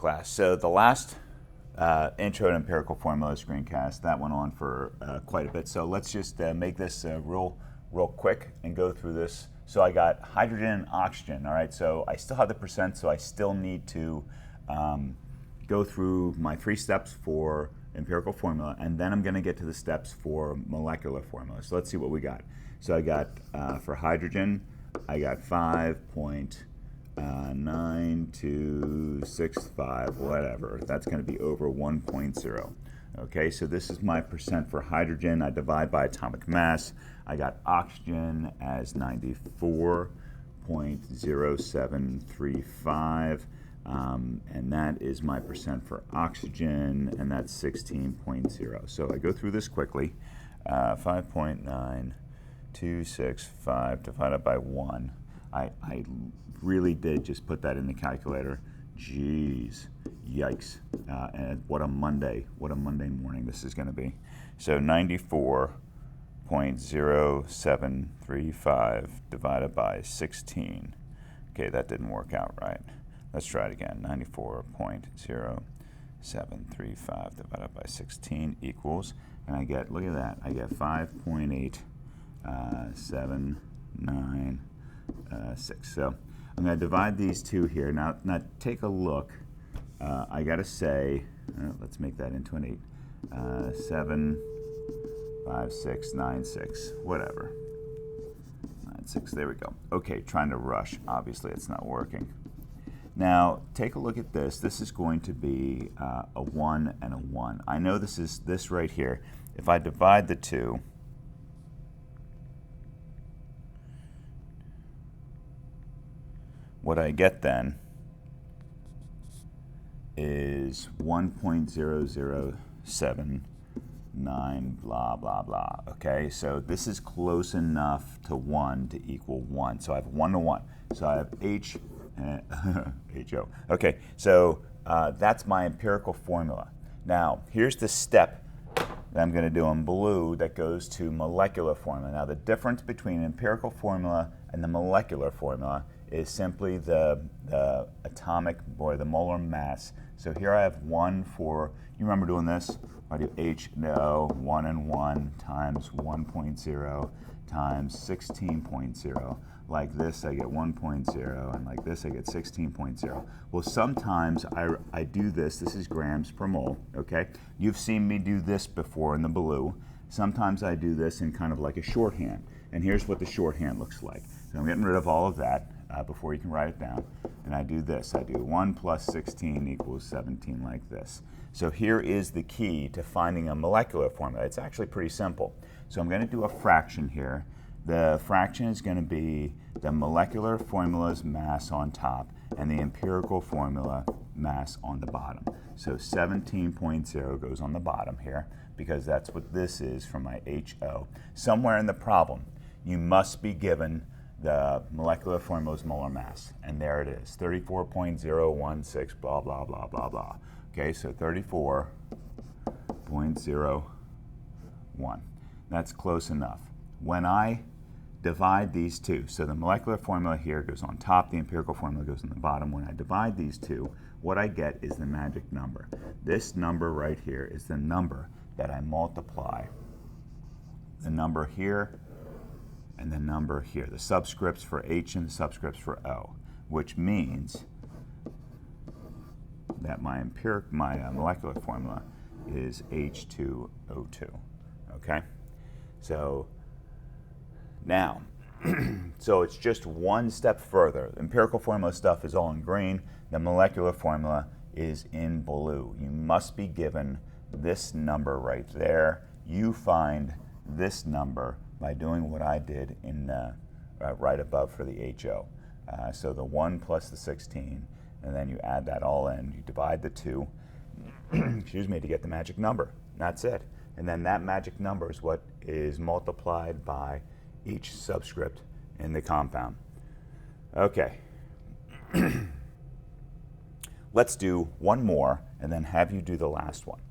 class. So the last intro to empirical formula screencast, that went on for quite a bit. So let's just make this real quick and go through this. So I got hydrogen and oxygen, all right? So I still have the percent, so I still need to go through my 3 steps for empirical formula, and then I'm going to get to the steps for molecular formula. So let's see what we got. So I got, for hydrogen, I got 5.9265, whatever. That's going to be over 1.0. Okay, so this is my percent for hydrogen. I divide by atomic mass. I got oxygen as 94.0735. And that is my percent for oxygen, and that's 16.0. So I go through this quickly. 5.9265 divided by 1. I really did just put that in the calculator. Jeez, yikes. And what a Monday morning this is going to be. So 94.0735 divided by 16. Okay, that didn't work out right. Let's try it again. 94.0735 divided by 16 equals, and I get, look at that, I get 5.8796. So I'm going to divide these two here. Now take a look. I got to say, let's make that into an 8. 75696, whatever. 96, there we go. Okay, trying to rush. Obviously, it's not working. Now, take a look at this. This is going to be a 1 and a 1. I know this is this right here. If I divide the two, what I get then is 1.0079 blah, blah, blah. Okay, so this is close enough to 1 to equal 1. So I have 1 to 1. So I have H. HO. Okay, so that's my empirical formula. Now, here's the step that I'm going to do in blue that goes to molecular formula. Now, the difference between empirical formula and the molecular formula is simply the atomic, or the molar mass. So here I have 1 for, you remember doing this? I do H, no, 1 and 1 times 1.0 times 16.0. Like this, I get 1.0, and like this, I get 16.0. Well, sometimes I do this. This is grams per mole, okay? You've seen me do this before in the blue. Sometimes I do this in kind of like a shorthand, and here's what the shorthand looks like. So I'm getting rid of all of that before you can write it down, and I do this. I do 1 plus 16 equals 17 like this. So here is the key to finding a molecular formula. It's actually pretty simple. So I'm going to do a fraction here. The fraction is going to be the molecular formula's mass on top and the empirical formula mass on the bottom. So 17.0 goes on the bottom here because that's what this is for my HO. Somewhere in the problem, you must be given the molecular formula's molar mass, and there it is, 34.016, blah, blah, blah, blah, blah. Okay, so 34.01. That's close enough. When I divide these two, so the molecular formula here goes on top, the empirical formula goes on the bottom. When I divide these two, what I get is the magic number. This number right here is the number that I multiply the number here and the number here, the subscripts for H and the subscripts for O, which means that my molecular formula is H2O2, okay? So now, so it's just one step further. The empirical formula stuff is all in green. The molecular formula is in blue. You must be given this number right there. You find this number by doing what I did in right above for the HO. So the 1 plus the 16, and then you add that all in. You divide the 2, excuse me, to get the magic number. That's it. And then that magic number is what is multiplied by each subscript in the compound. Okay. Let's do one more and then have you do the last one.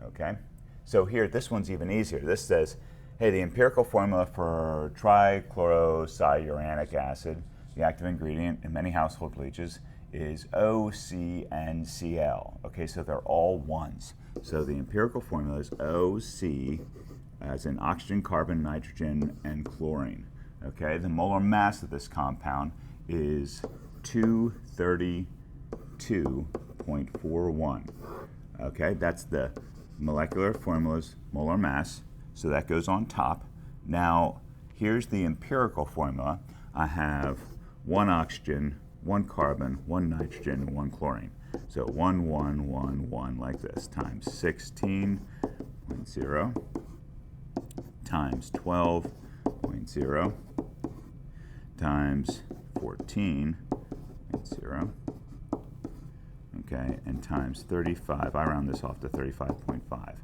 Okay? So here, this one's even easier. This says, hey, the empirical formula for trichlorocyuranic acid, the active ingredient in many household bleaches, is O, C, and Cl. Okay, so they're all ones. So the empirical formula is OC as in oxygen, carbon, nitrogen, and chlorine. Okay, the molar mass of this compound is 232.41. Okay, that's the molecular formula's molar mass, so that goes on top. Now, here's the empirical formula. I have 1 oxygen, 1 carbon, 1 nitrogen, and 1 chlorine. So 1, 1, 1, 1 like this, times 16.0 times 12.0 times 14.0, okay, and times 35. I round this off to 35.5.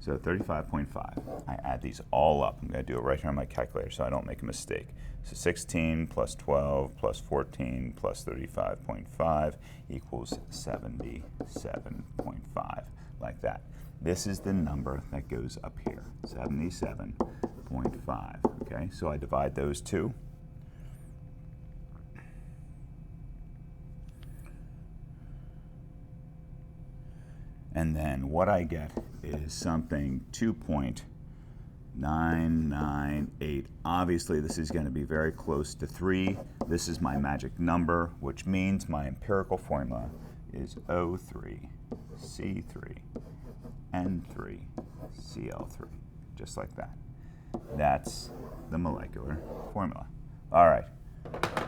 So 35.5. I add these all up. I'm going to do it right here on my calculator so I don't make a mistake. So 16 plus 12 plus 14 plus 35.5 equals 77.5, like that. This is the number that goes up here, 77.5. Okay, so I divide those two. And then what I get is something 2.998. Obviously, this is going to be very close to 3. This is my magic number, which means my empirical formula is O3, C3, N3, Cl3, just like that. That's the molecular formula. All right,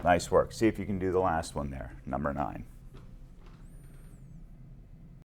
nice work. See if you can do the last one there, number 9.